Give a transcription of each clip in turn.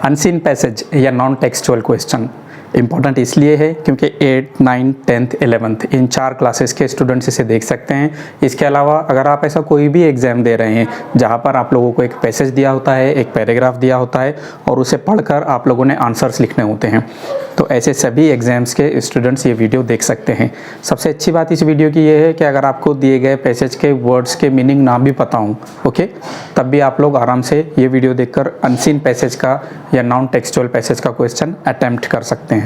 Unseen passage या non textual question important इसलिए है क्योंकि 8, 9, 10th, 11th इन 4 क्लासेस के स्टूडेंट्स इसे देख सकते हैं। इसके अलावा अगर आप ऐसा कोई भी एग्ज़ाम दे रहे हैं जहां पर आप लोगों को एक पैसेज दिया होता है, एक पैराग्राफ दिया होता है और उसे पढ़कर आप लोगों ने आंसर्स लिखने होते हैं, तो ऐसे सभी एग्ज़ाम्स के स्टूडेंट्स ये वीडियो देख सकते हैं। सबसे अच्छी बात इस वीडियो की ये है कि अगर आपको दिए गए पैसेज के वर्ड्स के मीनिंग ना भी पता हों, ओके, तब भी आप लोग आराम से ये वीडियो देखकर अनसीन पैसेज का या नॉन टेक्सचुअल पैसेज का क्वेश्चन अटेम्प्ट कर सकते हैं।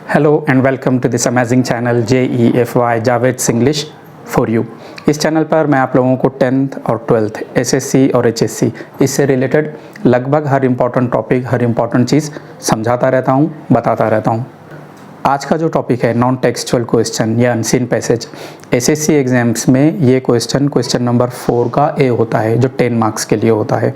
Hello and welcome to this amazing channel JEFY Javed English for you. इस चैनल पर मैं आप लोगों को 10th और 12th SSC और HSC इससे रिलेटेड लगभग हर इम्पॉर्टेंट टॉपिक, हर इम्पॉर्टेंट चीज़ समझाता रहता हूँ, बताता रहता हूँ। आज का जो टॉपिक है नॉन टेक्सचुअल क्वेश्चन या अनसीन पैसेज, SSC एग्जाम्स में ये क्वेश्चन नंबर 4 का A होता है जो 10 मार्क्स के लिए होता है।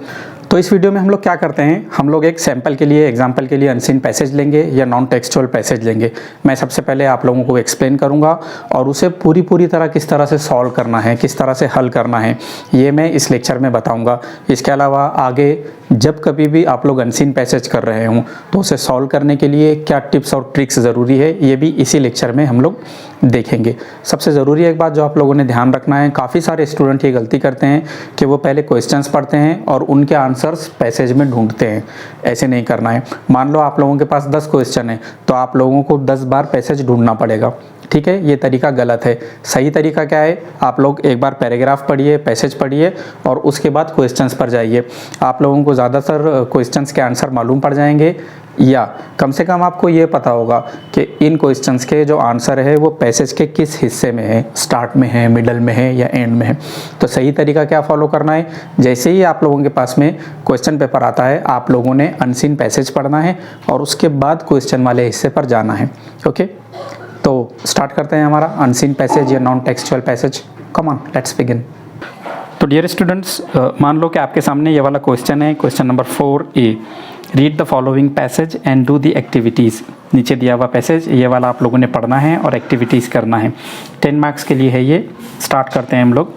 तो इस वीडियो में हम लोग क्या करते हैं, हम लोग एक सैम्पल के लिए, एग्जाम्पल के लिए अनसीन पैसेज लेंगे या नॉन टेक्सचुअल पैसेज लेंगे। मैं सबसे पहले आप लोगों को एक्सप्लेन करूंगा और उसे पूरी तरह किस तरह से सॉल्व करना है, किस तरह से हल करना है, ये मैं इस लेक्चर में बताऊंगा। इसके अलावा आगे जब कभी भी आप लोग अनसीन पैसेज कर रहे हों तो उसे सॉल्व करने के लिए क्या टिप्स और ट्रिक्स ज़रूरी है, ये भी इसी लेक्चर में हम लोग देखेंगे। सबसे ज़रूरी एक बात जो आप लोगों ने ध्यान रखना है, काफ़ी सारे स्टूडेंट ये गलती करते हैं कि वो पहले क्वेश्चंस पढ़ते हैं और उनके आंसर्स पैसेज में ढूंढते हैं। ऐसे नहीं करना है। मान लो आप लोगों के पास 10 क्वेश्चन है तो आप लोगों को 10 बार पैसेज ढूंढना पड़ेगा, ठीक है। ये तरीका गलत है। सही तरीका क्या है, आप लोग एक बार पैराग्राफ पढ़िए, पैसेज पढ़िए और उसके बाद क्वेश्चंस पर जाइए। आप लोगों को ज़्यादातर क्वेश्चंस के आंसर मालूम पड़ जाएंगे या कम से कम आपको ये पता होगा कि इन क्वेश्चंस के जो आंसर है वो पैसेज के किस हिस्से में है, स्टार्ट में है, मिडल में है या एंड में है। तो सही तरीका क्या फॉलो करना है, जैसे ही आप लोगों के पास में क्वेश्चन पेपर आता है आप लोगों ने अनसीन पैसेज पढ़ना है और उसके बाद क्वेश्चन वाले हिस्से पर जाना है, ओके। तो स्टार्ट करते हैं हमारा अनसीन पैसेज या non textual passage. Come on, let's begin. तो डियर स्टूडेंट्स, मान लो कि आपके सामने ये वाला क्वेश्चन है, question number 4A। Read the following passage and do the activities. नीचे दिया हुआ पैसेज ये वाला आप लोगों ने पढ़ना है और एक्टिविटीज़ करना है। 10 मार्क्स के लिए है ये। स्टार्ट करते हैं हम लोग।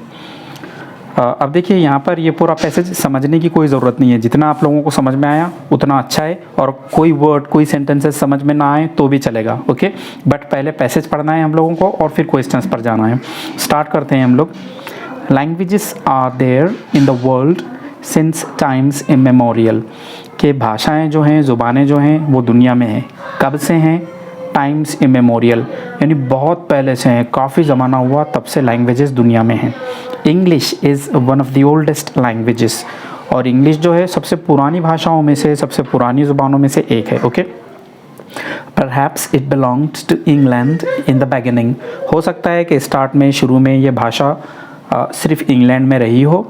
अब देखिए यहाँ पर ये पूरा पैसेज समझने की कोई ज़रूरत नहीं है, जितना आप लोगों को समझ में आया उतना अच्छा है, और कोई वर्ड, कोई सेंटेंसेस समझ में ना आए तो भी चलेगा, ओके। बट पहले पैसेज पढ़ना है हम लोगों को और फिर क्वेश्चंस पर जाना है। स्टार्ट करते हैं हम लोग। Languages are there in the world since times immemorial. के भाषाएँ जो हैं, ज़ुबानें जो हैं वो दुनिया में हैं। कब से हैं? टाइम्स इमेमोरियल, यानी बहुत पहले से हैं, काफ़ी ज़माना हुआ तब से लैंग्वेजेस दुनिया में हैं। English is one of the oldest languages, और इंग्लिश जो है सबसे पुरानी भाषाओं में से, सबसे पुरानी ज़ुबानों में से एक है, okay. Perhaps it belongs to England in the beginning. हो सकता है कि स्टार्ट में, शुरू में ये भाषा सिर्फ इंग्लैंड में रही हो।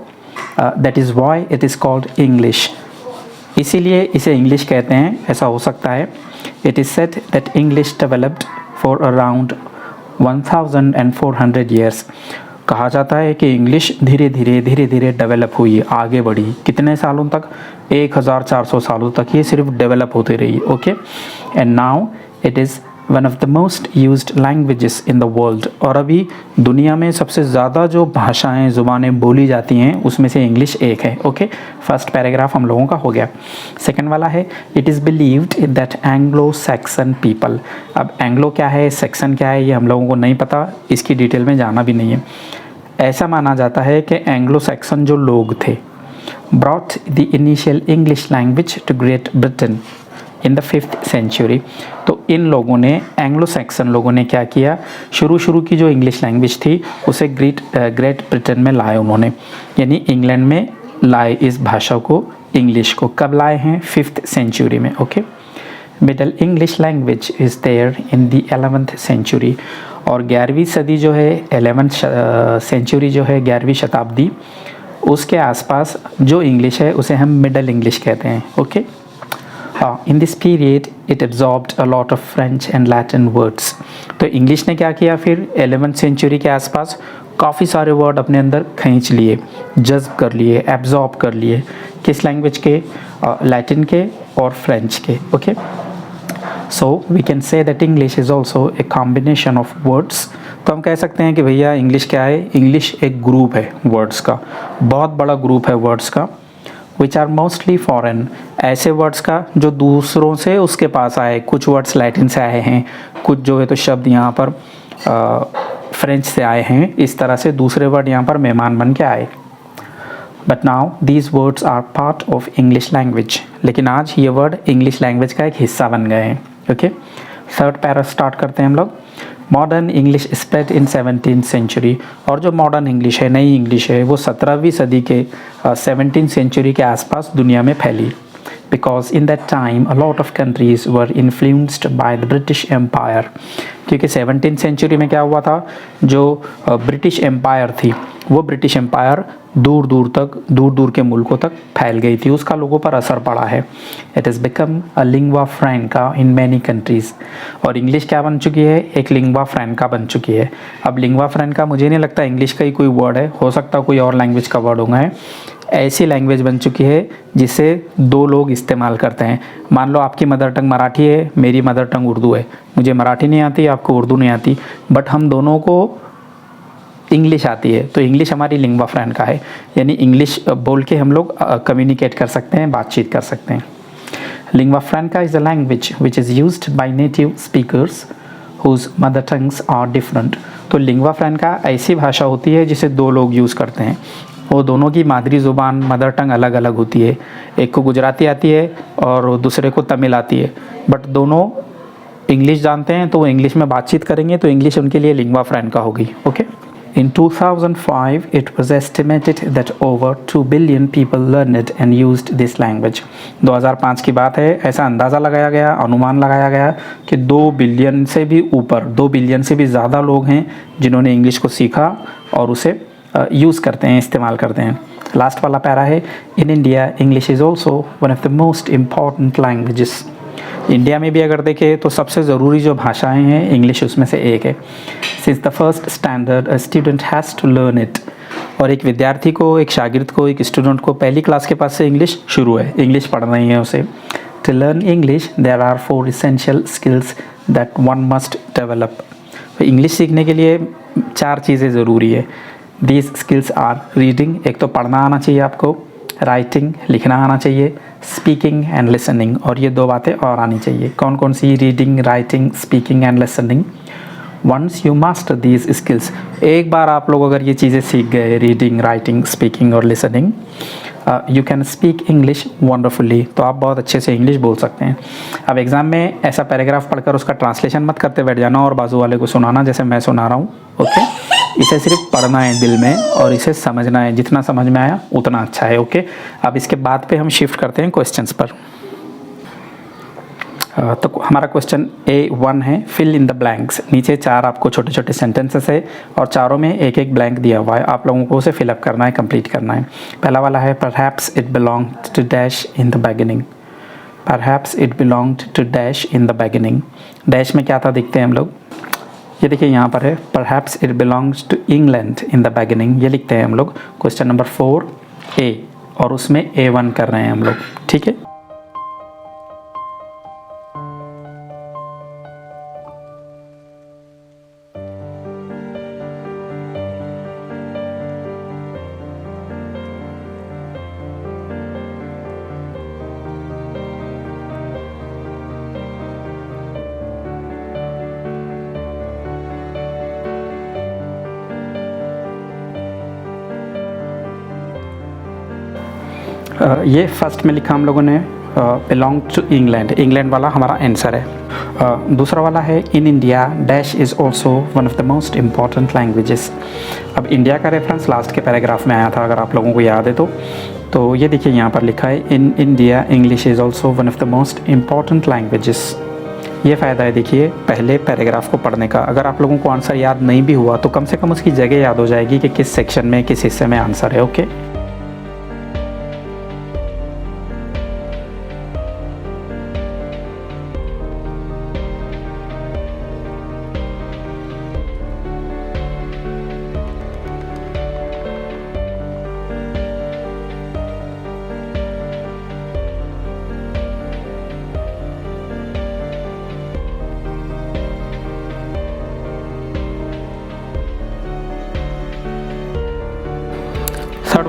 That is why it is called English, इसीलिए इसे इंग्लिश कहते हैं, ऐसा हो सकता है। It is said that English developed for around 1400 years. कहा जाता है कि इंग्लिश धीरे धीरे डेवलप हुई, आगे बढ़ी। कितने सालों तक? 1400 सालों तक ये सिर्फ डेवलप होती रही, okay. And now it is one of the most used languages in the world. और अभी दुनिया में सबसे ज़्यादा जो भाषाएं, ज़ुबानें बोली जाती हैं उसमें से इंग्लिश एक है, ओके। फर्स्ट पैराग्राफ हम लोगों का हो गया। सेकंड वाला है, it is believed that Anglo Saxon people. अब एंग्लो क्या है, सैक्सन क्या है, ये हम लोगों को नहीं पता, इसकी डिटेल में जाना भी नहीं है। ऐसा माना जाता है कि एंग्लो सैक्सन जो लोग थे brought the initial English language to Great Britain in the 5th century. तो इन लोगों ने, एंग्लो सैक्सन लोगों ने क्या किया, शुरू की जो इंग्लिश लैंग्वेज थी उसे ग्रेट ब्रिटेन में लाए उन्होंने, यानी इंग्लैंड में लाए इस भाषा को, इंग्लिश को। कब लाए हैं? 5th सेंचुरी में, okay. Middle English language is there in the 11th century. और 11वीं सदी जो है, 11th सेंचुरी जो है, 11वीं शताब्दी, उसके आसपास जो इंग्लिश है उसे हम मिडल इंग्लिश कहते हैं, okay. In this period it absorbed a lot of French and Latin words। तो इंग्लिश ने क्या किया फिर 11th सेंचुरी के आसपास काफ़ी सारे वर्ड अपने अंदर खींच लिए, जज्ब कर लिए, एब्जॉर्ब कर लिए। किस लैंग्वेज के? लैटिन के और फ्रेंच के, okay. So we can say that English is also a combination of words तो हम कह सकते हैं कि भैया इंग्लिश क्या है, इंग्लिश एक ग्रुप है वर्ड्स का, बहुत बड़ा ग्रुप है वर्ड्स का, विच आर मोस्टली फॉरेन, ऐसे वर्ड्स का जो दूसरों से उसके पास आए, कुछ वर्ड्स लैटिन से आए हैं, कुछ जो है तो शब्द यहाँ पर फ्रेंच से आए हैं, इस तरह से दूसरे वर्ड यहाँ पर मेहमान बन के आए। But now these words are part of English language, लेकिन आज ये वर्ड इंग्लिश लैंग्वेज का एक हिस्सा बन गए हैं। ओके, थर्ड पैरा स्टार्ट करते हैं हम लोग। Modern English spread in 17th century, और जो मॉडर्न इंग्लिश है, नई इंग्लिश है, वो 17वीं सदी के 17th सेंचुरी के आसपास दुनिया में फैली। Because in that time a lot of countries were influenced by the British Empire, क्योंकि 17th सेंचुरी में क्या हुआ था, जो ब्रिटिश एम्पायर थी वो ब्रिटिश एम्पायर दूर दूर के मुल्कों तक फैल गई थी, उसका लोगों पर असर पड़ा है। It is become a lingua फ्रैंका in many countries, और इंग्लिश क्या बन चुकी है, एक लिंग्वा फ्रैंका बन चुकी है। अब लिंग्वा फ्रैंका मुझे नहीं लगता इंग्लिश का ही कोई वर्ड है, हो सकता कोई और लैंग्वेज का वर्ड होगा है। ऐसी लैंग्वेज बन चुकी है जिसे दो लोग इस्तेमाल करते हैं। मान लो आपकी मदर टंग मराठी है, मेरी मदर टंग उर्दू है, मुझे मराठी नहीं आती, आपको उर्दू नहीं आती, बट हम दोनों को इंग्लिश आती है, तो इंग्लिश हमारी लिंग्वा फ्रैंका है, यानी इंग्लिश बोल के हम लोग कम्युनिकेट कर सकते हैं, बातचीत कर सकते हैं। Lingua franca is a language which is used by native speakers whose mother tongues are different. तो लिंग्वा फ्रैंका ऐसी भाषा होती है जिसे दो लोग यूज़ करते हैं, वो दोनों की मादरी ज़ुबान मदर टंग अलग अलग होती है, एक को गुजराती आती है और दूसरे को तमिल आती है, बट दोनों इंग्लिश जानते हैं तो वो इंग्लिश में बातचीत करेंगे, तो इंग्लिश उनके लिए लिंग्वा फ्रैंका होगी। Okay, In 2005, it was estimated that over 2 billion people learned and used this language. 2005 की बात है, ऐसा अंदाज़ा लगाया गया, अनुमान लगाया गया कि 2 बिलियन से भी ऊपर, 2 बिलियन से भी ज़्यादा लोग हैं जिन्होंने इंग्लिश को सीखा और उसे यूज़ करते हैं, इस्तेमाल करते हैं। लास्ट वाला पैरा है, in India English is also one of the most important languages. India में भी अगर देखें तो सबसे ज़रूरी जो भाषाएं हैं, इंग्लिश उसमें से एक है। Since the first standard a student has to learn it, और एक विद्यार्थी को, एक शागिर्द को, एक स्टूडेंट को पहली क्लास के पास से इंग्लिश शुरू है, इंग्लिश पढ़ना ही है उसे। To learn English there are 4 essential skills that one must develop. तो इंग्लिश सीखने के लिए 4 चीज़ें ज़रूरी है। दीज स्किल्स आर रीडिंग, एक तो पढ़ना आना चाहिए आपको, राइटिंग लिखना आना चाहिए, स्पीकिंग एंड लिसनिंग, और ये 2 बातें और आनी चाहिए। कौन कौन सी? Reading, writing, speaking and listening. Once you master these skills, एक बार आप लोग अगर ये चीज़ें सीख गए, रीडिंग, राइटिंग, स्पीकिंग और listening, you can speak English wonderfully, तो आप बहुत अच्छे से इंग्लिश बोल सकते हैं। अब एग्ज़ाम में ऐसा पैराग्राफ पढ़कर उसका ट्रांसलेशन मत करते बैठ जाना और बाजू वाले को सुनाना जैसे मैं सुना रहा हूँ। ओके, इसे सिर्फ पढ़ना है दिल में और इसे समझना है, जितना समझ में आया उतना अच्छा है। ओके, अब इसके बाद पे हम शिफ्ट करते हैं क्वेश्चंस पर। तो हमारा क्वेश्चन A1 है, फिल इन द ब्लैंक्स। नीचे 4 आपको छोटे छोटे सेंटेंसेस है और चारों में एक एक ब्लैंक दिया हुआ है, आप लोगों को उसे फिलअप करना है, कंप्लीट करना है। पहला वाला है, perhaps it belonged to dash in the beginning. Perhaps it belonged to dash in the beginning. Dash में क्या था देखते हैं हम लोग, ये देखिए यहाँ पर है, perhaps it belongs to England in the beginning, ये लिखते हैं हम लोग। क्वेश्चन नंबर 4A, और उसमें A1 कर रहे हैं हम लोग, ठीक है। ये फर्स्ट में लिखा हम लोगों ने बिलोंग टू इंग्लैंड, इंग्लैंड वाला हमारा आंसर है। दूसरा वाला है, in India dash is also one of the most important languages. अब इंडिया का रेफरेंस लास्ट के पैराग्राफ में आया था, अगर आप लोगों को याद है तो ये देखिए यहाँ पर लिखा है, in India English is also one of the most important languages. ये फ़ायदा है देखिए पहले पैराग्राफ को पढ़ने का, अगर आप लोगों को आंसर याद नहीं भी हुआ तो कम से कम उसकी जगह याद हो जाएगी कि किस सेक्शन में, किस हिस्से में आंसर है। ओके,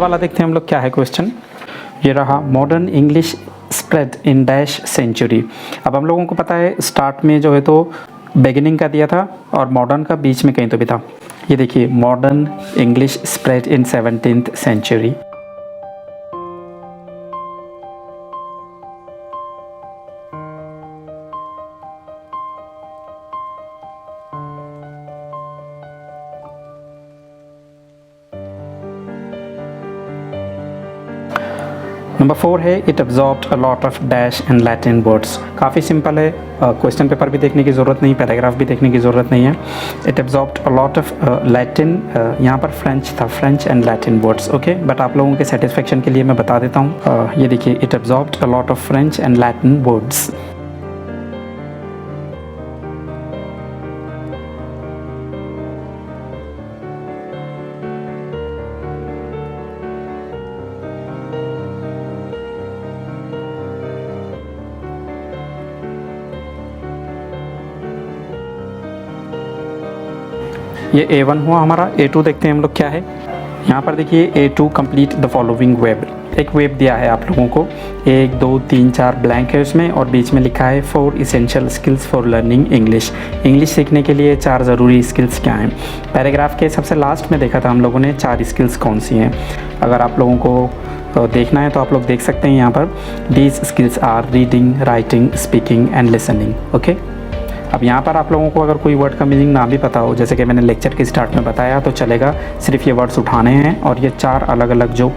वाला देखते हैं हम लोग क्या है क्वेश्चन। ये रहा, modern English spread in dash century. अब हम लोगों को पता है स्टार्ट में जो है तो बिगिनिंग का दिया था और मॉडर्न का बीच में कहीं तो भी था। ये देखिए, modern English spread in 17th century. Number 4 है, it absorbed a lot of dash and Latin words. काफ़ी सिंपल है, क्वेश्चन पेपर भी देखने की ज़रूरत नहीं, पैराग्राफ भी देखने की ज़रूरत नहीं है। It absorbed a lot of Latin, यहाँ पर फ्रेंच था, French and Latin words, okay. But आप लोगों के सेटिस्फेक्शन के लिए मैं बता देता हूँ, ये देखिए, it absorbed a lot of French and Latin words. ये A1 हुआ हमारा। A2 देखते हैं हम लोग क्या है। यहाँ पर देखिए, A2 complete the following web. एक वेब दिया है आप लोगों को, 1 2 3 4 ब्लैंक है उसमें, और बीच में लिखा है 4 essential skills for learning English. English सीखने के लिए 4 ज़रूरी स्किल्स क्या हैं। पैराग्राफ के सबसे लास्ट में देखा था हम लोगों ने 4 स्किल्स कौन सी हैं। अगर आप लोगों को देखना है तो आप लोग देख सकते हैं यहाँ पर, these skills are reading, writing, speaking and listening, okay. अब यहाँ पर आप लोगों को अगर कोई वर्ड का मीनिंग ना भी पता हो, जैसे कि मैंने लेक्चर के स्टार्ट में बताया, तो चलेगा। सिर्फ ये वर्ड्स उठाने हैं और ये 4 अलग अलग जो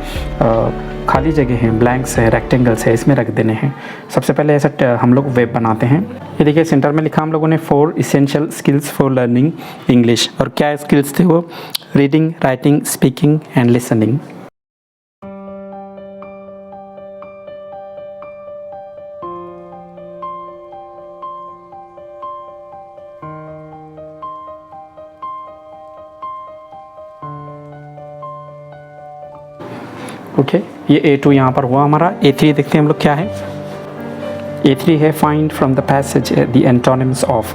खाली जगह हैं, ब्लैंक्स है, रेक्टेंगल्स है, इसमें रख देने हैं। सबसे पहले ऐसा हम लोग वेब बनाते हैं। ये देखिए, सेंटर में लिखा हम लोगों ने 4 essential skills for learning English. और क्या स्किल्स थे वो? Reading, writing, speaking and listening. Okay, ये A2 यहाँ पर हुआ हमारा। A3 देखते हैं हम लोग क्या है। A3 है, find from the passage the antonyms of.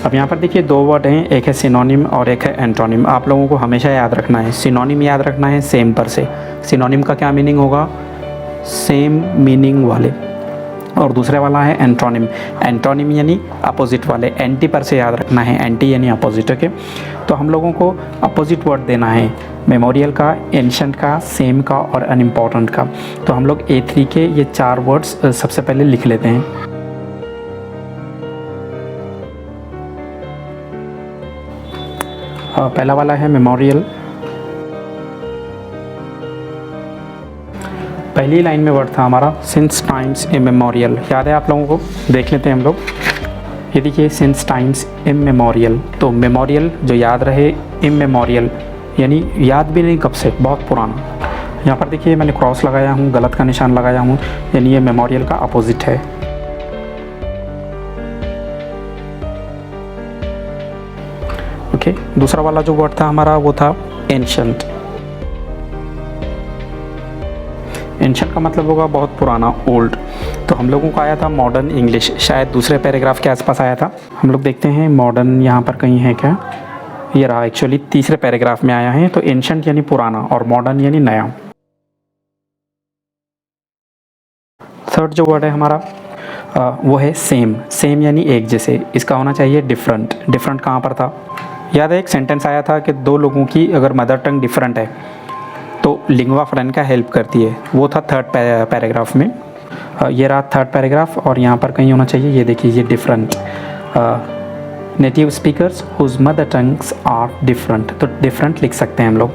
अब यहाँ पर देखिए 2 वर्ड हैं, एक है सिनोनिम और एक है एंटोनिम। आप लोगों को हमेशा याद रखना है, सिनोनिम याद रखना है सेम पर से। सिनोनिम का क्या मीनिंग होगा? सेम मीनिंग वाले। और दूसरे वाला है एंटोनिम। एंटोनिम यानी अपोजिट वाले। एंटी पर से याद रखना है, एंटी यानी अपोजिट, ओके। तो हम लोगों को अपोजिट वर्ड देना है, मेमोरियल का, एंशंट का, सेम का और अनइम्पॉर्टेंट का। तो हम लोग A3 के ये 4 वर्ड्स सबसे पहले लिख लेते हैं। पहला वाला है मेमोरियल। पहली लाइन में वर्ड था हमारा सिंस टाइम्स इमेमोरियल। याद है आप लोगों को? देख लेते हैं हम लोग। ये देखिए, सिंस टाइम्स इमेमोरियल। तो मेमोरियल जो याद रहे, इमेमोरियल यानी याद भी नहीं कब से, बहुत पुराना। यहाँ पर देखिए मैंने क्रॉस लगाया हूँ, गलत का निशान लगाया हूँ, यानी ये मेमोरियल का अपोजिट है। ओके, दूसरा वाला जो वर्ड था हमारा वो था एंशंट। एंशंट का मतलब होगा बहुत पुराना, ओल्ड। तो हम लोगों को आया था मॉडर्न इंग्लिश, शायद दूसरे पैराग्राफ के आसपास आया था। हम लोग देखते हैं मॉडर्न यहाँ पर कहीं है क्या। ये रहा, एक्चुअली तीसरे पैराग्राफ में आया है। तो एंशंट यानी पुराना और मॉडर्न यानी नया। थर्ड जो वर्ड है हमारा वो है सेम। सेम यानी एक जैसे। इसका होना चाहिए डिफरेंट। डिफरेंट कहाँ पर था? याद है एक सेंटेंस आया था कि 2 लोगों की अगर मदर टंग डिफरेंट है तो लिंग्वा फ्रैंका हेल्प करती है। वो था थर्ड पैराग्राफ में। ये रहा थर्ड पैराग्राफ और यहाँ पर कहीं होना चाहिए, ये देखिए, ये different. Native speakers whose mother tongues are different. तो डिफरेंट लिख सकते हैं हम लोग।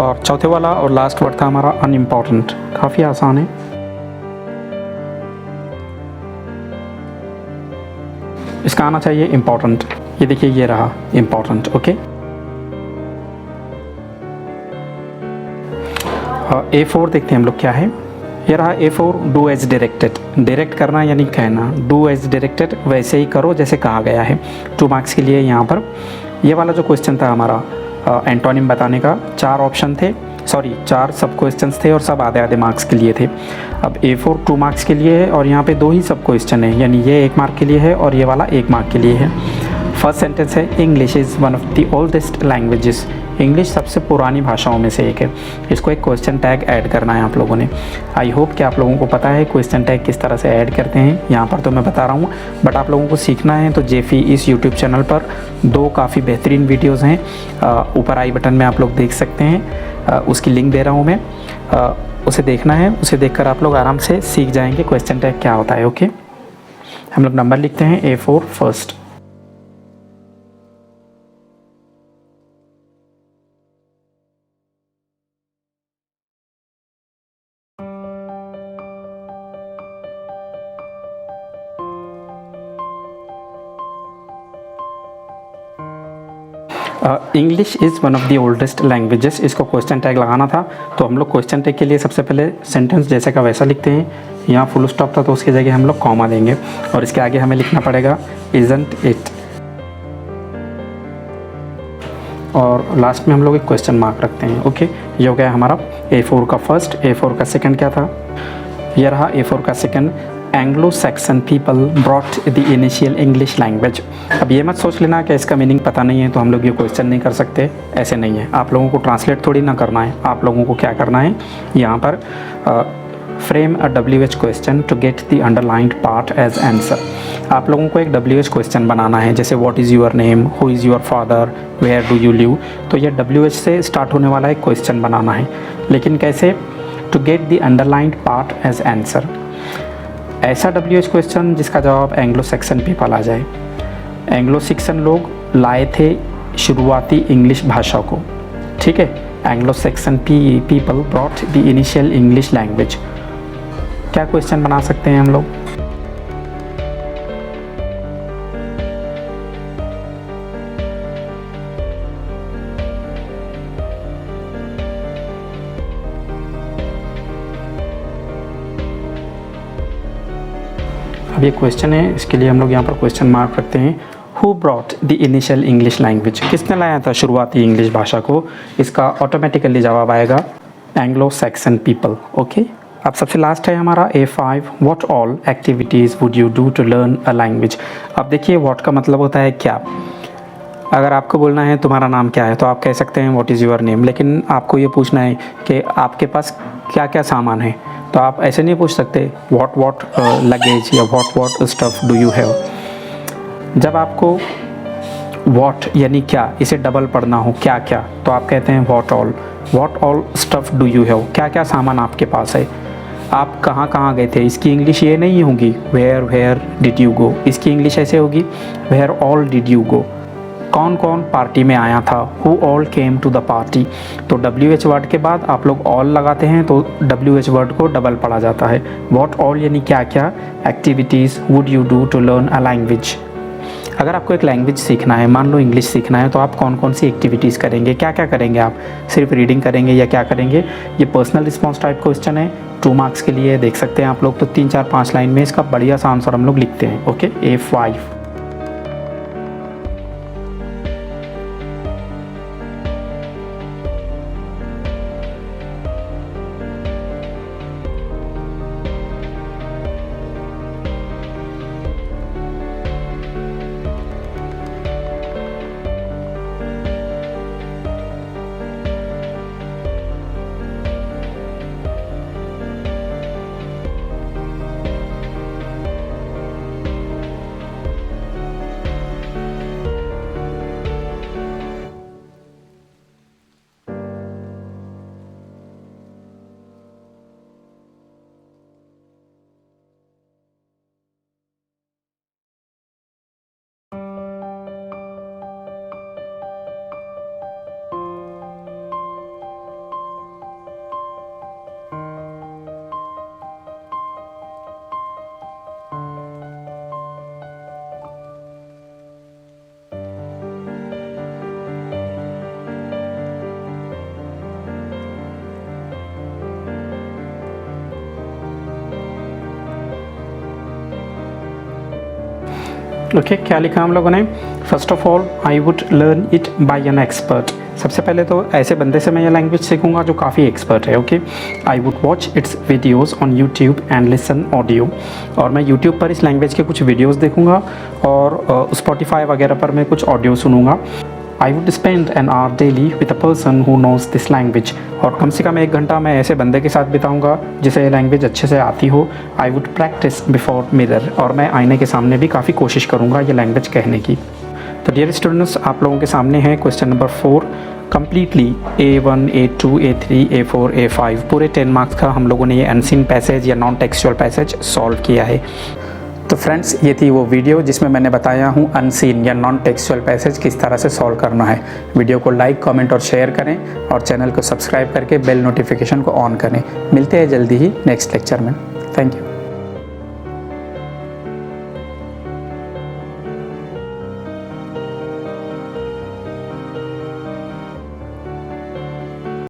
और चौथे वाला और लास्ट वर्ड था हमारा अनइम्पॉर्टेंट। काफ़ी आसान है। इसका आना चाहिए इम्पॉर्टेंट। ये देखिए, ये रहा इम्पॉर्टेंट, ओके। A4 देखते हैं हम लोग क्या है। ये रहा A4, do as directed. Direct करना यानी कहना, डू एज डायरेक्टेड, वैसे ही करो जैसे कहा गया है। 2 मार्क्स के लिए यहाँ पर ये वाला जो क्वेश्चन था हमारा एंटोनिम बताने का, 4 ऑप्शन थे, सॉरी 4 सब क्वेश्चंस थे और सब आधे आधे मार्क्स के लिए थे। अब A4 2 मार्क्स के लिए है और यहाँ पे 2 ही सब क्वेश्चन है, यानी ये 1 मार्क के लिए है और ये वाला 1 मार्क के लिए है। फर्स्ट सेंटेंस है English is one of the oldest languages. English सबसे पुरानी भाषाओं में से एक है। इसको एक क्वेश्चन टैग ऐड करना है आप लोगों ने। आई होप कि आप लोगों को पता है क्वेश्चन टैग किस तरह से ऐड करते हैं, यहाँ पर तो मैं बता रहा हूँ, बट आप लोगों को सीखना है तो जेफी इस यूट्यूब चैनल पर 2 काफ़ी बेहतरीन वीडियोज़ हैं, ऊपर आई बटन में आप लोग देख सकते हैं, उसकी लिंक दे रहा हूँ मैं, उसे देखना है। उसे देखकर आप लोग आराम से सीख जाएंगे क्वेश्चन टैग क्या होता है। ओके, हम लोग नंबर लिखते हैं A4 first. English is one of the oldest languages, इसको क्वेश्चन टैग लगाना था, तो हम लोग क्वेश्चन टैग के लिए सबसे पहले सेंटेंस जैसे का वैसा लिखते हैं। यहाँ फुल स्टॉप था तो उसकी जगह हम लोग कॉमा देंगे और इसके आगे हमें लिखना पड़ेगा इजंट इट, और लास्ट में हम लोग एक क्वेश्चन मार्क रखते हैं। ओके, ये हो गया हमारा A4 का फर्स्ट। A4 का सेकंड क्या था, ये रहा A4 का second. Anglo Saxon people brought the initial English language. अब ये मत सोच लेना कि इसका मीनिंग पता नहीं है तो हम लोग ये क्वेश्चन नहीं कर सकते, ऐसे नहीं है। आप लोगों को ट्रांसलेट थोड़ी ना करना है, आप लोगों को क्या करना है, यहाँ पर frame a WH question to get the underlined part as answer. आप लोगों को एक WH क्वेश्चन बनाना है, जैसे what is your name, who is your father, where do you live. तो ये WH से स्टार्ट होने वाला एक क्वेश्चन बनाना है, लेकिन कैसे, to get the underlined part as answer. ऐसा WH क्वेश्चन जिसका जवाब एंग्लो सैक्सन पीपल आ जाए। एंग्लो सैक्सन लोग लाए थे शुरुआती इंग्लिश भाषा को, ठीक है। Anglo Saxon people brought the initial English language. क्या क्वेश्चन बना सकते हैं हम लोग, अब ये क्वेश्चन है, इसके लिए हम लोग यहाँ पर क्वेश्चन मार्क रखते हैं। Who brought the initial English language, किसने लाया था शुरुआती इंग्लिश भाषा को। इसका ऑटोमेटिकली जवाब आएगा एंग्लो सैक्सन पीपल। ओके, अब सबसे लास्ट है हमारा A5, what all activities would you do to learn a language. अब देखिए व्हाट का मतलब होता है क्या। अगर आपको बोलना है तुम्हारा नाम क्या है तो आप कह सकते हैं व्हाट इज़ योर नेम, लेकिन आपको ये पूछना है कि आपके पास क्या क्या सामान है, तो आप ऐसे नहीं पूछ सकते व्हाट लगेज या what stuff do you have. जब आपको व्हाट यानी क्या इसे डबल पढ़ना हो क्या क्या, तो आप कहते हैं what all stuff do you have, क्या क्या सामान आपके पास है। आप कहाँ कहाँ गए थे, इसकी इंग्लिश ये नहीं होगी वेयर डिड यू गो, इसकी इंग्लिश ऐसे होगी where all did you go. कौन कौन पार्टी में आया था, who all came to the party. तो WH वर्ड के बाद आप लोग ऑल लगाते हैं तो WH वर्ड को डबल पढ़ा जाता है। व्हाट ऑल यानी क्या क्या activities would you do to learn a language. अगर आपको एक लैंग्वेज सीखना है, मान लो इंग्लिश सीखना है, तो आप कौन कौन सी एक्टिविटीज़ करेंगे, क्या क्या करेंगे। आप सिर्फ रीडिंग करेंगे या क्या करेंगे। ये पर्सनल रिस्पॉन्स टाइप क्वेश्चन है, 2 मार्क्स के लिए देख सकते हैं आप लोग। तो 3 4 5 लाइन में इसका बढ़िया सा आंसर हम लोग लिखते हैं। Okay, A5। ओके, क्या लिखा हम लोगों ने। First of all I would learn it by an expert. सबसे पहले तो ऐसे बंदे से मैं ये लैंग्वेज सीखूंगा जो काफ़ी एक्सपर्ट है। Okay, I would watch it's videos on YouTube and listen audio, और मैं यूट्यूब पर इस लैंग्वेज के कुछ वीडियोज़ देखूंगा और स्पॉटिफाई वगैरह पर मैं कुछ ऑडियो सुनूंगा। I would spend an hour daily with a person who nose this language, और कम से कम 1 घंटा मैं ऐसे बंदे के साथ बिताऊंगा जिसे ये लैंग्वेज अच्छे से आती हो। I would practice before mirror, और मैं आईने के सामने भी काफ़ी कोशिश करूँगा ये लैंग्वेज कहने की। तो डियर स्टूडेंट्स, आप लोगों के सामने है question number 4 completely A1, A2, A3, A4, A5 पूरे 10 मार्क्स का हम लोगों ने ये अनसीन पैसेज या नॉन टेक्सचुअल पैसेज सॉल्व किया है। तो फ्रेंड्स, ये थी वो वीडियो जिसमें मैंने बताया हूँ अनसीन या नॉन टेक्सचुअल पैसेज किस तरह से सॉल्व करना है। वीडियो को लाइक, कमेंट और शेयर करें और चैनल को सब्सक्राइब करके बेल नोटिफिकेशन को ऑन करें। मिलते हैं जल्दी ही नेक्स्ट लेक्चर में। Thank you.